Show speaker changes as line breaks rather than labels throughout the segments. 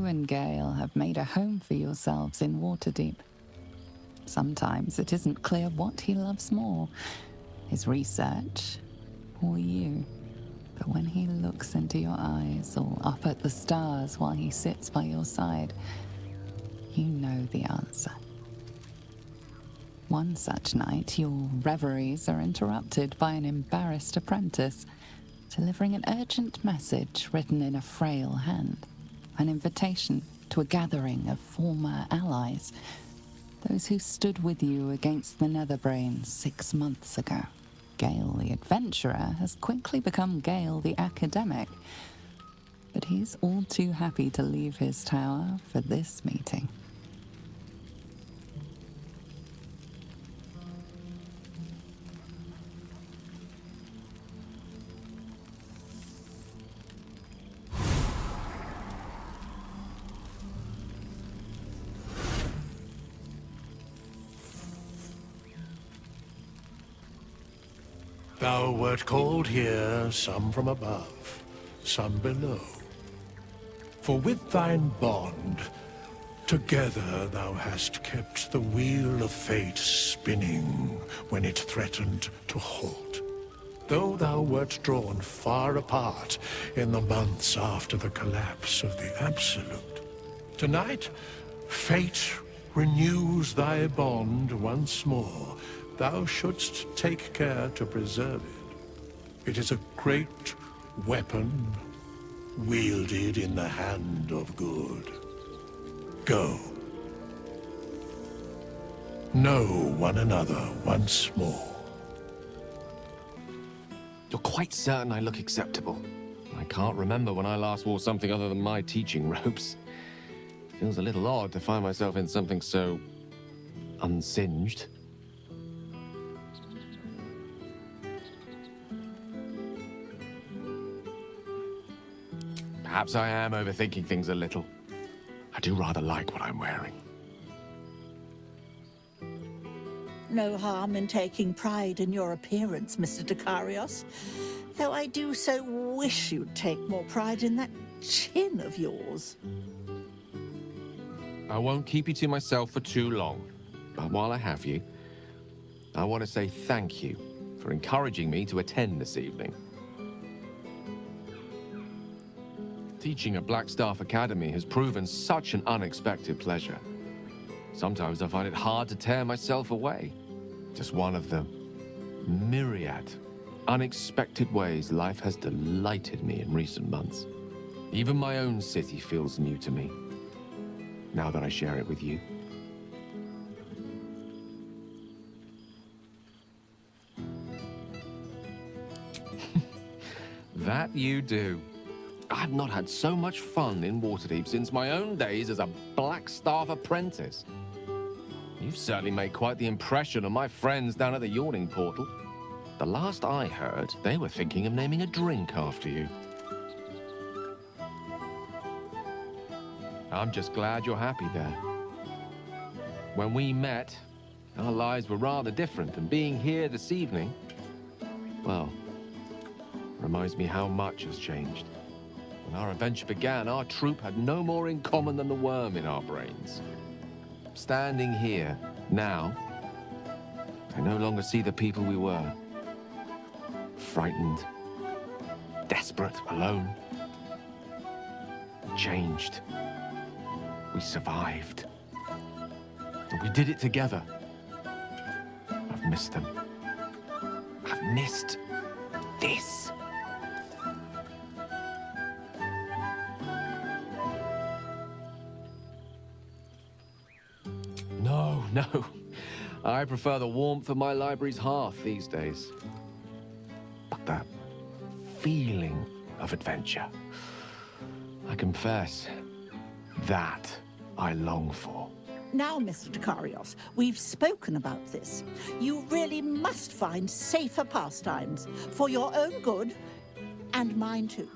and Gale have made a home for yourselves in Waterdeep. Sometimes it isn't clear what he loves more, his research or you. But when he looks into your eyes or up at the stars while he sits by your side, you know the answer. One such night, your reveries are interrupted by an embarrassed apprentice delivering an urgent message written in a frail hand. An invitation to a gathering of former allies, those who stood with you against the Netherbrain 6 months ago. Gale the adventurer has quickly become Gale the academic, but he's all too happy to leave his tower for this meeting.
Thou wert called here, some from above, some below. For with thine bond, together thou hast kept the wheel of fate spinning when it threatened to halt. Though thou wert drawn far apart in the months after the collapse of the Absolute, tonight, fate renews thy bond once more. Thou shouldst take care to preserve it. It is a great weapon, wielded in the hand of good. Go. Know one another once more.
You're quite certain I look acceptable? I can't remember when I last wore something other than my teaching robes. Feels a little odd to find myself in something so unsinged. Perhaps I am overthinking things a little. I do rather like what I'm wearing.
No harm in taking pride in your appearance, Mr. Dekarios. Though I do so wish you'd take more pride in that chin of yours.
I won't keep you to myself for too long. But while I have you, I want to say thank you for encouraging me to attend this evening. Teaching at Blackstaff Academy has proven such an unexpected pleasure. Sometimes I find it hard to tear myself away. Just one of the myriad unexpected ways life has delighted me in recent months. Even my own city feels new to me, now that I share it with you. That you do. I've not had so much fun in Waterdeep since my own days as a Blackstaff apprentice. You've certainly made quite the impression on my friends down at the Yawning Portal. The last I heard, they were thinking of naming a drink after you. I'm just glad you're happy there. When we met, our lives were rather different, and being here this evening, well, reminds me how much has changed. When our adventure began, our troop had no more in common than the worm in our brains. Standing here, now, I no longer see the people we were. Frightened, desperate, alone. Changed. We survived. And we did it together. I've missed them. I've missed this. No. I prefer the warmth of my library's hearth these days. But the feeling of adventure, I confess, that I long for.
Now, Mr. Dekarios, we've spoken about this. You really must find safer pastimes for your own good and mine too.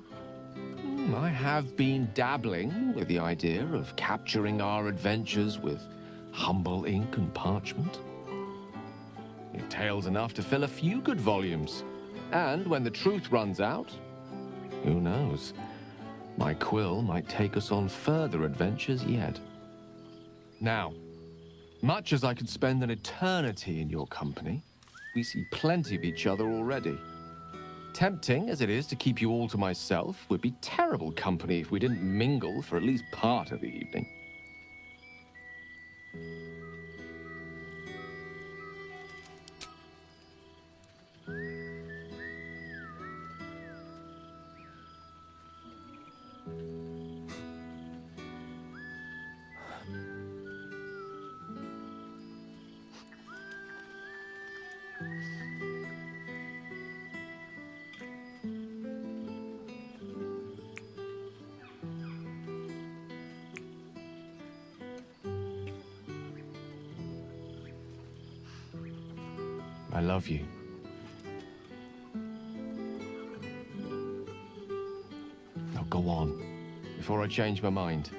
I have been dabbling with the idea of capturing our adventures with humble ink and parchment. It tales enough to fill a few good volumes. And when the truth runs out, who knows? My quill might take us on further adventures yet. Now, much as I could spend an eternity in your company, we see plenty of each other already. Tempting as it is to keep you all to myself, would be terrible company if we didn't mingle for at least part of the evening. I love you. Now go on, before I change my mind.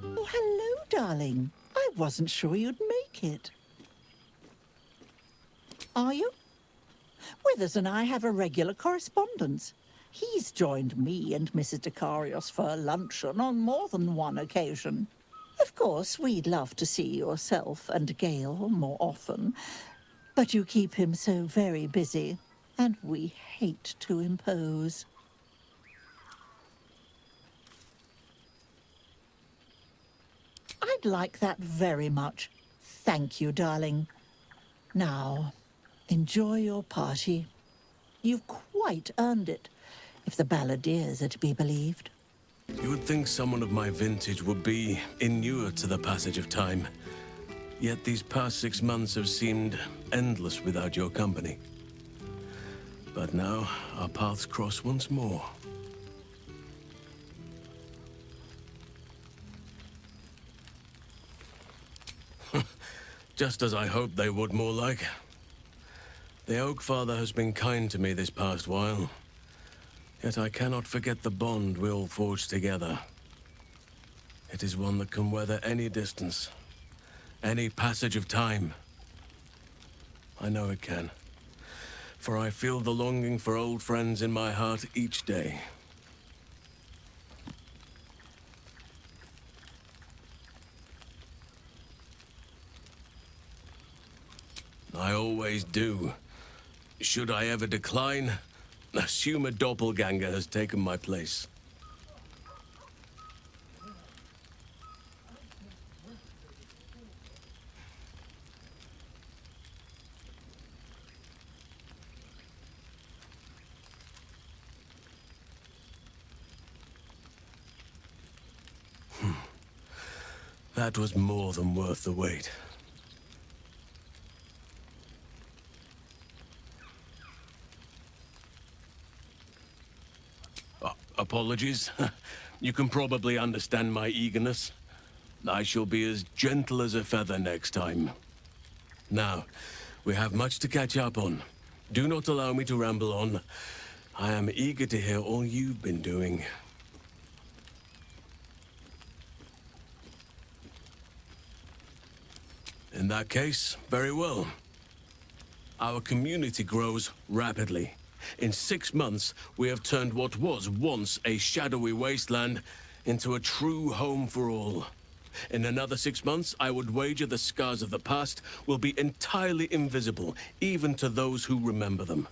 Oh, hello, darling. I wasn't sure you'd make it. Are you? Withers and I have a regular correspondence. He's joined me and Mrs. Decarios for a luncheon on more than one occasion. Of course, we'd love to see yourself and Gale more often, but you keep him so very busy, and we hate to impose. I'd like that very much. Thank you, darling. Now, enjoy your party. You've quite earned it, if the balladeers are to be believed.
You would think someone of my vintage would be inured to the passage of time. Yet these past 6 months have seemed endless without your company. But now, our paths cross once more. Just as I hoped they would, more like. The Oak Father has been kind to me this past while. Yet I cannot forget the bond we all forged together. It is one that can weather any distance, any passage of time. I know it can, for I feel the longing for old friends in my heart each day. I always do. Should I ever decline, assume a doppelganger has taken my place. That was more than worth the wait. Apologies. You can probably understand my eagerness. I shall be as gentle as a feather next time. Now, we have much to catch up on. Do not allow me to ramble on. I am eager to hear all you've been doing. In that case, very well. Our community grows rapidly. In 6 months, we have turned what was once a shadowy wasteland into a true home for all. In another 6 months, I would wager the scars of the past will be entirely invisible, even to those who remember them.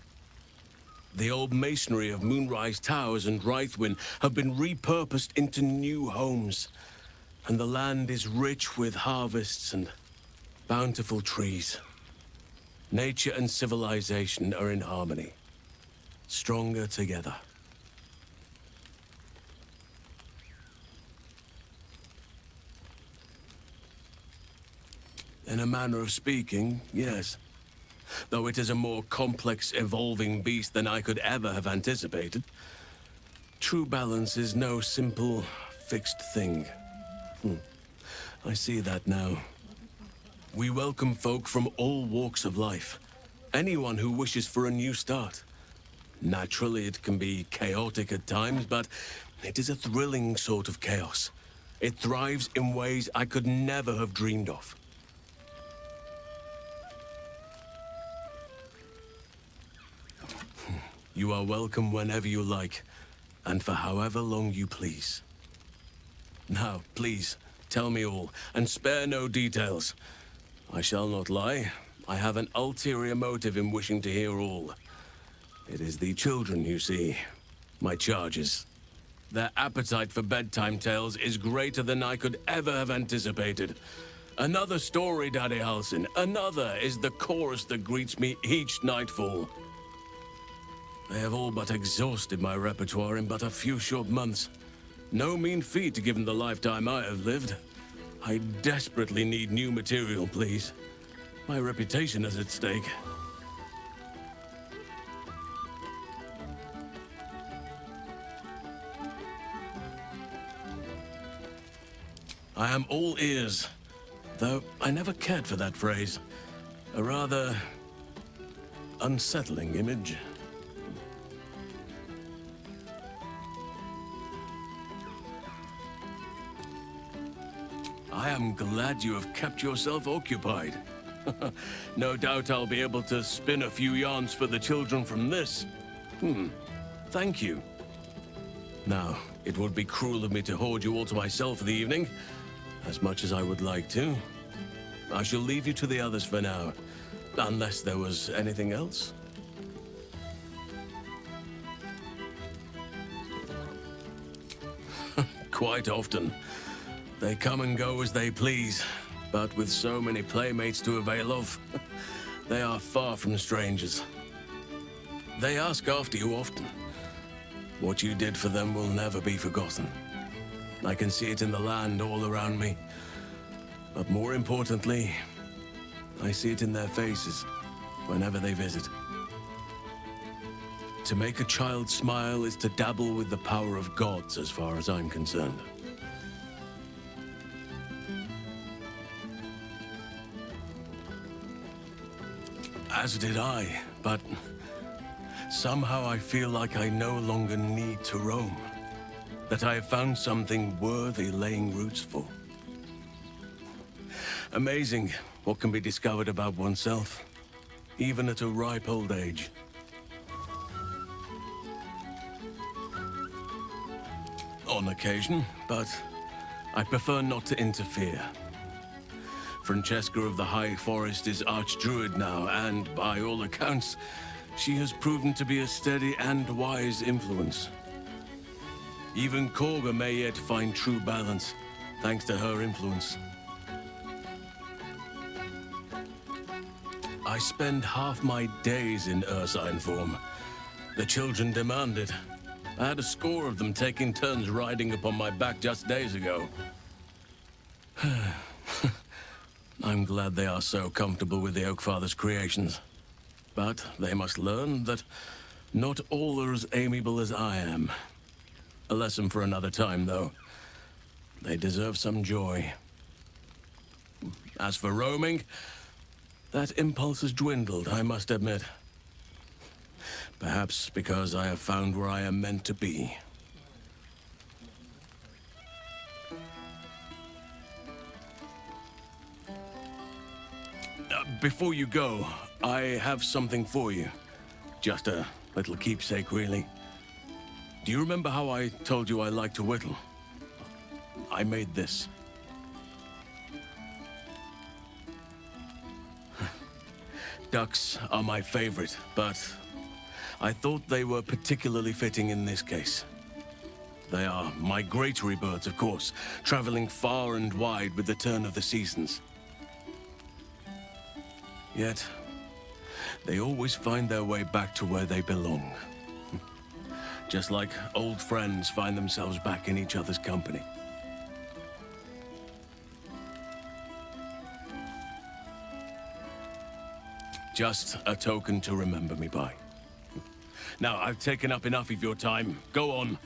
The old masonry of Moonrise Towers and Rythwin have been repurposed into new homes, and the land is rich with harvests and bountiful trees. Nature and civilization are in harmony. Stronger together. In a manner of speaking, yes. Though it is a more complex, evolving beast than I could ever have anticipated. True balance is no simple, fixed thing. I see that now. We welcome folk from all walks of life. Anyone who wishes for a new start. Naturally, it can be chaotic at times, but it is a thrilling sort of chaos. It thrives in ways I could never have dreamed of. You are welcome whenever you like. and for however long you please. Now, please, tell me all, and spare no details. I shall not lie. I have an ulterior motive in wishing to hear all. It is the children, you see. My charges. Their appetite for bedtime tales is greater than I could ever have anticipated. Another story, Daddy Halsin. Another is the chorus that greets me each nightfall. They have all but exhausted my repertoire in but a few short months. No mean feat given the lifetime I have lived. I desperately need new material, please. My reputation is at stake. I am all ears, though I never cared for that phrase. A rather unsettling image. I am glad you have kept yourself occupied. No doubt I'll be able to spin a few yarns for the children from this. Thank you. Now, it would be cruel of me to hoard you all to myself for the evening, as much as I would like to. I shall leave you to the others for now, unless there was anything else. Quite often. They come and go as they please, but with so many playmates to avail of, they are far from strangers. They ask after you often. What you did for them will never be forgotten. I can see it in the land all around me. But more importantly, I see it in their faces whenever they visit. To make a child smile is to dabble with the power of gods, as far as I'm concerned. As did I, but somehow I feel like I no longer need to roam. That I have found something worthy laying roots for. Amazing what can be discovered about oneself, even at a ripe old age. On occasion, but I prefer not to interfere. Francesca of the High Forest is Archdruid now, and by all accounts, she has proven to be a steady and wise influence. Even Korga may yet find true balance, thanks to her influence. I spend half my days in Ursine form. The children demand it. I had a score of them taking turns riding upon my back just days ago. I'm glad they are so comfortable with the Oakfather's creations. But they must learn that not all are as amiable as I am. A lesson for another time, though. They deserve some joy. As for roaming, that impulse has dwindled, I must admit. Perhaps because I have found where I am meant to be. Before you go, I have something for you. Just a little keepsake, really. Do you remember how I told you I like to whittle? I made this. Ducks are my favorite, but I thought they were particularly fitting in this case. They are migratory birds, of course, traveling far and wide with the turn of the seasons. Yet, they always find their way back to where they belong. Just like old friends find themselves back in each other's company. Just a token to remember me by. Now, I've taken up enough of your time. Go on.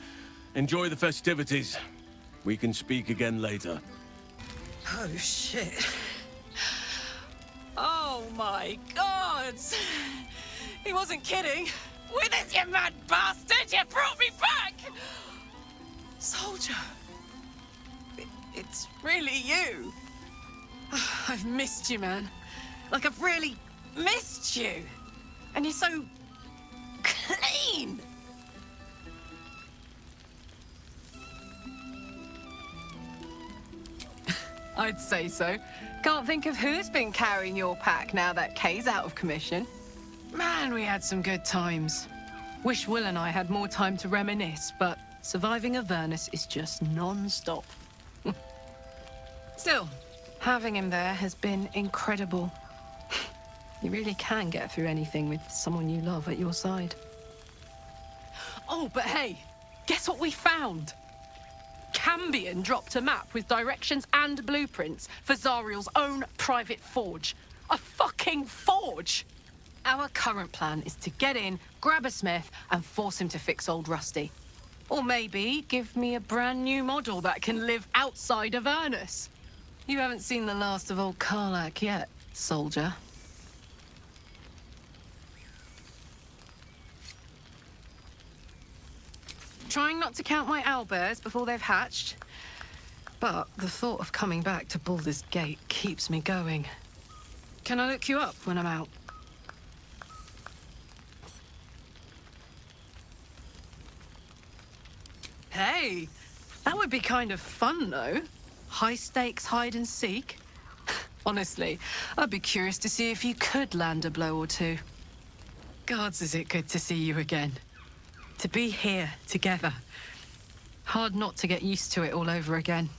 Enjoy the festivities. We can speak again later.
Oh, shit. Oh, my God! He wasn't kidding. Withers, you mad bastard! You brought me back! Soldier. It's really you. I've missed you, man. Like, I've really missed you. And you're so clean. I'd say so. Can't think of who's been carrying your pack now that Kay's out of commission. Man, we had some good times. Wish Will and I had more time to reminisce, but surviving Avernus is just non-stop. Still, having him there has been incredible. You really can get through anything with someone you love at your side. Oh, but hey, guess what we found? Cambion dropped a map with directions and blueprints for Zariel's own private forge. A fucking forge! Our current plan is to get in, grab a smith, and force him to fix old Rusty. Or maybe give me a brand new model that can live outside of Avernus. You haven't seen the last of old Karlak yet, soldier. Trying not to count my owlbears before they've hatched. But the thought of coming back to Baldur's Gate keeps me going. Can I look you up when I'm out? Hey, that would be kind of fun, though. High-stakes hide and seek. Honestly, I'd be curious to see if you could land a blow or two. Gods, is it good to see you again. To be here, together. Hard not to get used to it all over again.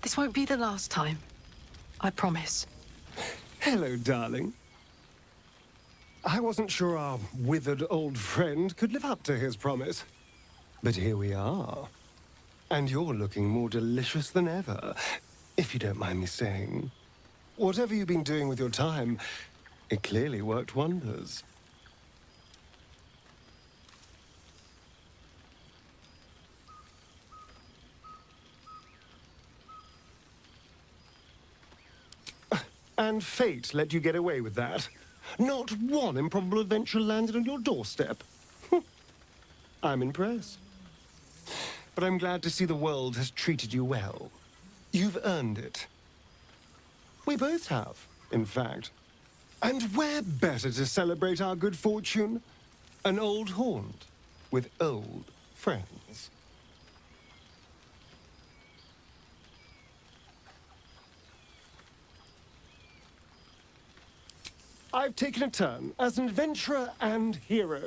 This won't be the last time. I promise.
Hello, darling. I wasn't sure our withered old friend could live up to his promise. But here we are. And you're looking more delicious than ever, if you don't mind me saying. Whatever you've been doing with your time, it clearly worked wonders. And fate let you get away with that. Not one improbable adventure landed on your doorstep. I'm impressed. But I'm glad to see the world has treated you well. You've earned it. We both have, in fact. And where better to celebrate our good fortune? An old haunt with old friends. I've taken a turn as an adventurer and hero.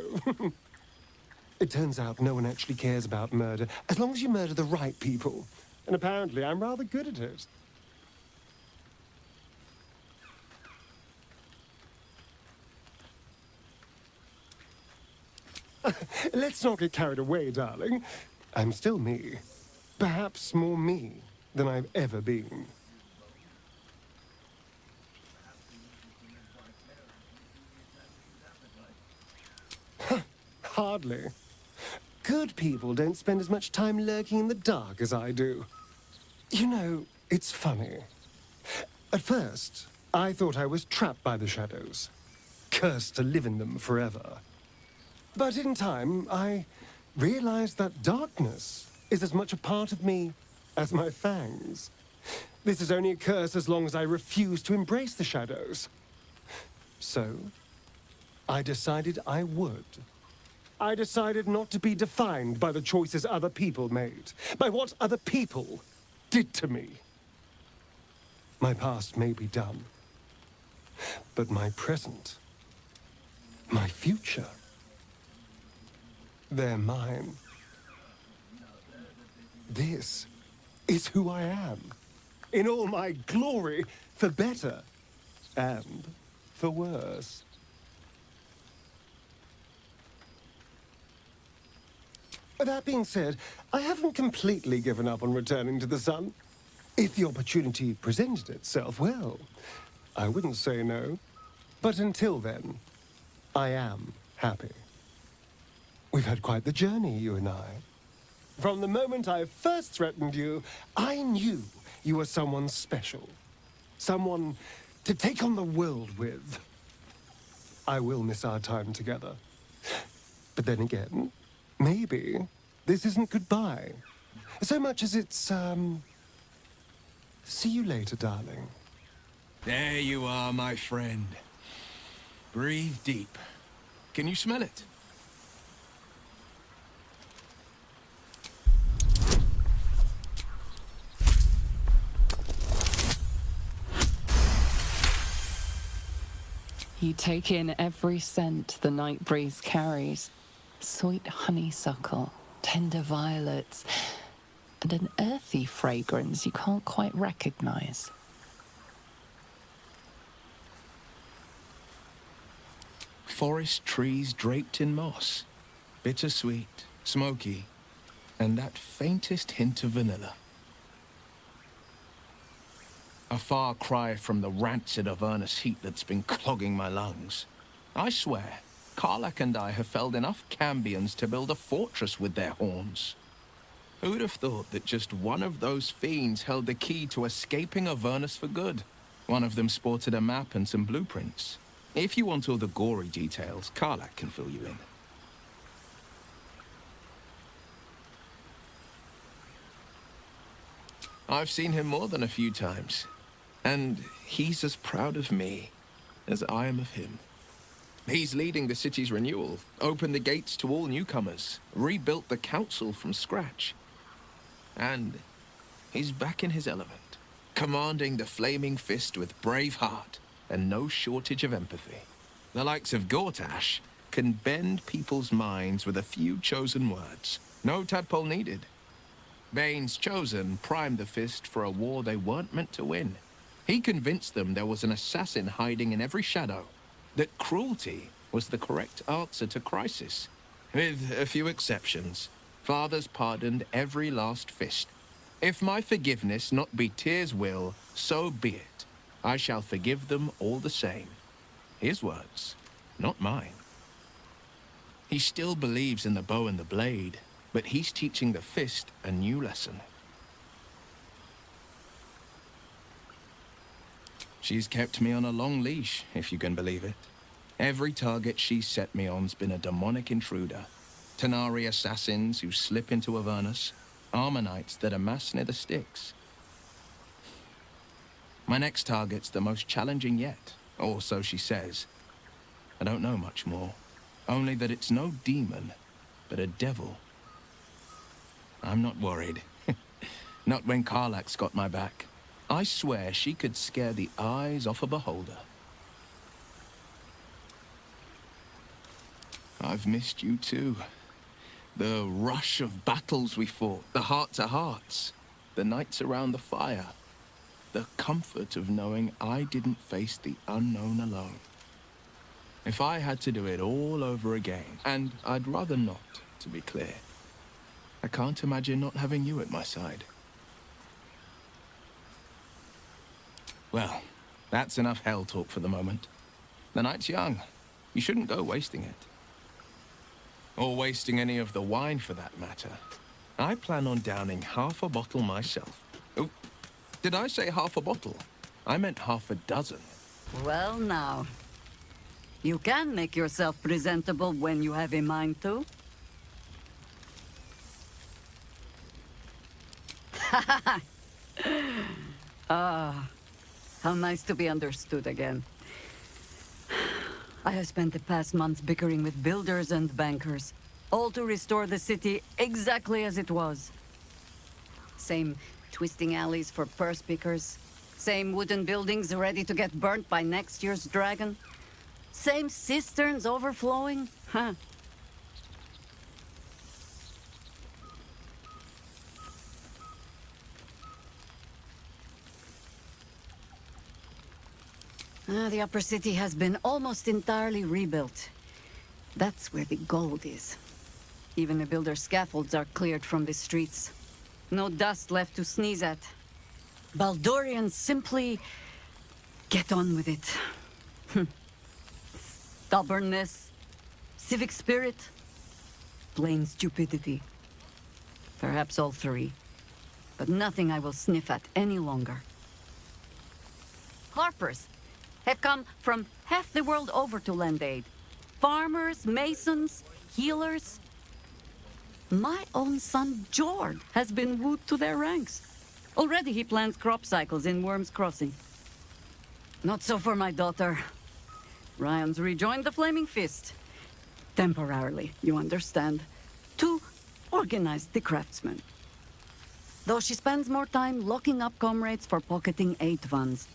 It turns out no one actually cares about murder, as long as you murder the right people. And apparently I'm rather good at it. Let's not get carried away, darling. I'm still me. Perhaps more me than I've ever been. Hardly. Good people don't spend as much time lurking in the dark as I do. You know, it's funny. At first, I thought I was trapped by the shadows, cursed to live in them forever. But in time, I realized that darkness is as much a part of me as my fangs. This is only a curse as long as I refuse to embrace the shadows. So, I decided I would. I decided not to be defined by the choices other people made, by what other people did to me. My past may be done, but my present, my future, they're mine. This is who I am, in all my glory, for better and for worse. That being said, I haven't completely given up on returning to the sun. If the opportunity presented itself, well, I wouldn't say no. But until then, I am happy. We've had quite the journey, you and I. From the moment I first threatened you, I knew you were someone special. Someone to take on the world with. I will miss our time together. But then again, maybe this isn't goodbye. So much as it's, see you later, darling.
There you are, my friend. Breathe deep. Can you smell it?
You take in every scent the night breeze carries. Sweet honeysuckle, tender violets, and an earthy fragrance you can't quite recognize.
Forest trees draped in moss. Bittersweet, smoky, and that faintest hint of vanilla. A far cry from the rancid Avernus heat that's been clogging my lungs. I swear, Karlach and I have felled enough cambions to build a fortress with their horns. Who'd have thought that just one of those fiends held the key to escaping Avernus for good? One of them sported a map and some blueprints. If you want all the gory details, Karlach can fill you in. I've seen him more than a few times, and he's as proud of me as I am of him. He's leading the city's renewal, opened the gates to all newcomers, rebuilt the council from scratch. And he's back in his element, commanding the Flaming Fist with brave heart and no shortage of empathy. The likes of Gortash can bend people's minds with a few chosen words. No tadpole needed. Bane's Chosen primed the Fist for a war they weren't meant to win. He convinced them there was an assassin hiding in every shadow, that cruelty was the correct answer to crisis. With a few exceptions, fathers pardoned every last fist. If my forgiveness not be Tyr's will, so be it. I shall forgive them all the same. His words, not mine. He still believes in the bow and the blade, but he's teaching the fist a new lesson. She's kept me on a long leash, if you can believe it. Every target she's set me on's been a demonic intruder. Tanari assassins who slip into Avernus, Armonites that amass near the Styx. My next target's the most challenging yet, or so she says. I don't know much more, only that it's no demon, but a devil. I'm not worried. Not when Karlach's got my back. I swear she could scare the eyes off a beholder. I've missed you too. The rush of battles we fought, the heart-to-hearts, the nights around the fire, the comfort of knowing I didn't face the unknown alone. If I had to do it all over again, and I'd rather not, to be clear, I can't imagine not having you at my side. Well, that's enough hell talk for the moment. The night's young. You shouldn't go wasting it. Or wasting any of the wine, for that matter. I plan on downing half a bottle myself. Oh, did I say half a bottle? I meant half a dozen.
Well now, you can make yourself presentable when you have a mind to. Ah, how nice to be understood again. I have spent the past months bickering with builders and bankers, all to restore the city exactly as it was. Same twisting alleys for purse pickers, same wooden buildings ready to get burnt by next year's dragon, same cisterns overflowing, huh? The upper city has been almost entirely rebuilt. That's where the gold is. Even the builder's scaffolds are cleared from the streets. No dust left to sneeze at. Baldurians simply get on with it. Stubbornness, civic spirit, plain stupidity. Perhaps all three. But nothing I will sniff at any longer. Harpers have come from half the world over to lend aid. Farmers, masons, healers. My own son, Jord, has been wooed to their ranks. Already he plans crop cycles in Worm's Crossing. Not so for my daughter. Ryan's rejoined the Flaming Fist. Temporarily, you understand. To organize the craftsmen. Though she spends more time locking up comrades for pocketing aid funds.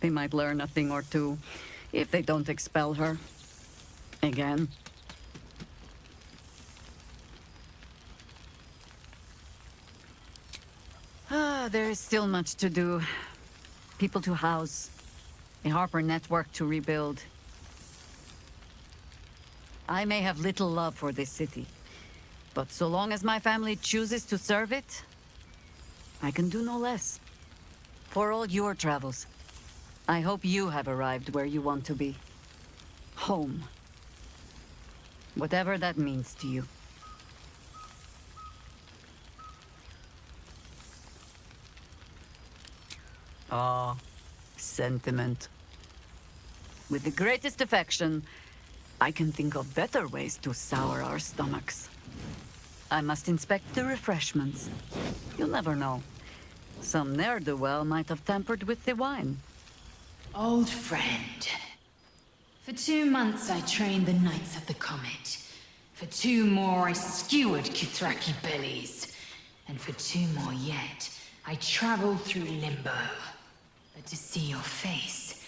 They might learn a thing or two If they don't expel her. Again. There is still much to do. People to house. A Harper network to rebuild. I may have little love for this city, but so long as my family chooses to serve it, I can do no less. For all your travels, I hope you have arrived where you want to be. Home. Whatever that means to you. Ah, sentiment. With the greatest affection, I can think of better ways to sour our stomachs. I must inspect the refreshments. You'll never know. Some ne'er-do-well might have tampered with the wine.
Old friend. For 2 months I trained the Knights of the Comet. For 2 more I skewered Kithraki bellies. And for 2 more yet, I traveled through Limbo. But to see your face,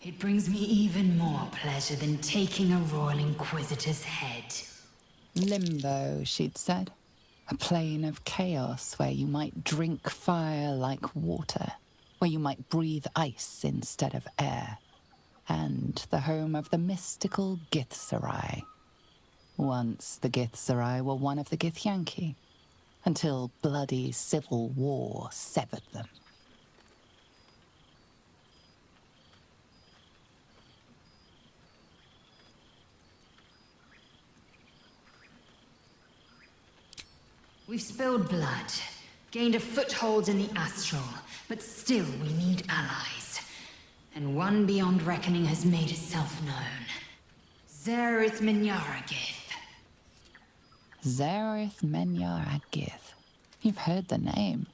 it brings me even more pleasure than taking a Royal Inquisitor's head.
Limbo, she'd said. A plane of chaos where you might drink fire like water, where you might breathe ice instead of air. And the home of the mystical Githzerai. Once the Githzerai were one of the Githyanki, until bloody civil war severed them.
We've spilled blood, gained a foothold in the astral, but still we need allies. And one beyond reckoning has made itself known. Zerith Minyaragith.
Zerith Menyaragith. You've heard the name.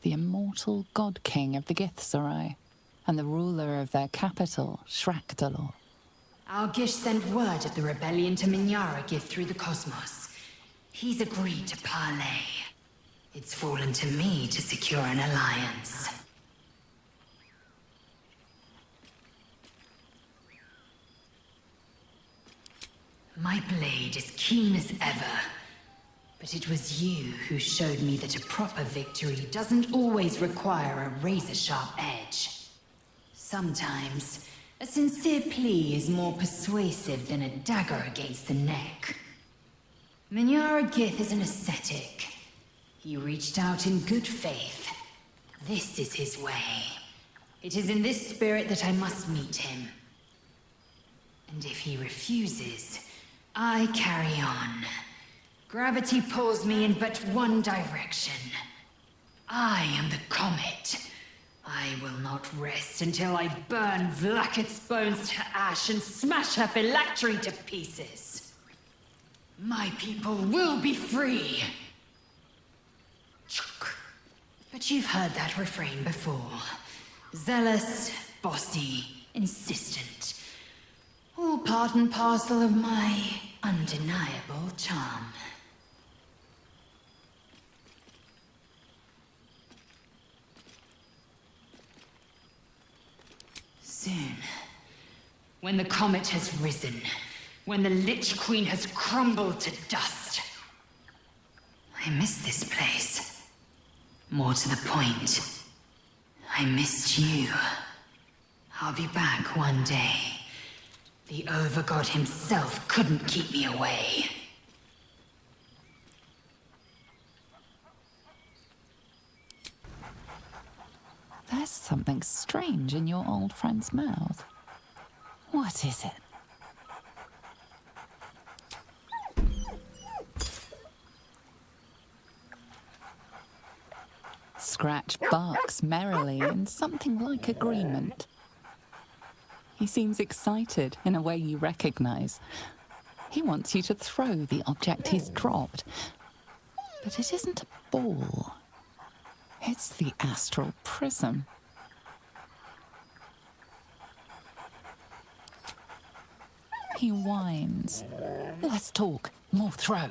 The immortal god king of the Githzerai, and the ruler of their capital, Shrakdalor.
Our Gish sent word of the rebellion to Minyaragith through the cosmos. He's agreed to parley. It's fallen to me to secure an alliance. My blade is keen as ever. But it was you who showed me that a proper victory doesn't always require a razor-sharp edge. Sometimes, a sincere plea is more persuasive than a dagger against the neck. Minyaragith is an ascetic. He reached out in good faith. This is his way. It is in this spirit that I must meet him. And if he refuses, I carry on. Gravity pulls me in but one direction. I am the comet. I will not rest until I burn Vlaakith's bones to ash and smash her phylactery to pieces. My people will be free. But you've heard that refrain before. Zealous, bossy, insistent. All part and parcel of my undeniable charm. Soon, when the comet has risen, when the Lich Queen has crumbled to dust, I miss this place. More to the point, I missed you. I'll be back one day. The Overgod himself couldn't keep me away.
There's something strange in your old friend's mouth. What is it? Scratch barks merrily in something like agreement. He seems excited in a way you recognize. He wants you to throw the object he's dropped. But it isn't a ball. It's the astral prism. He whines. Less talk, more throw.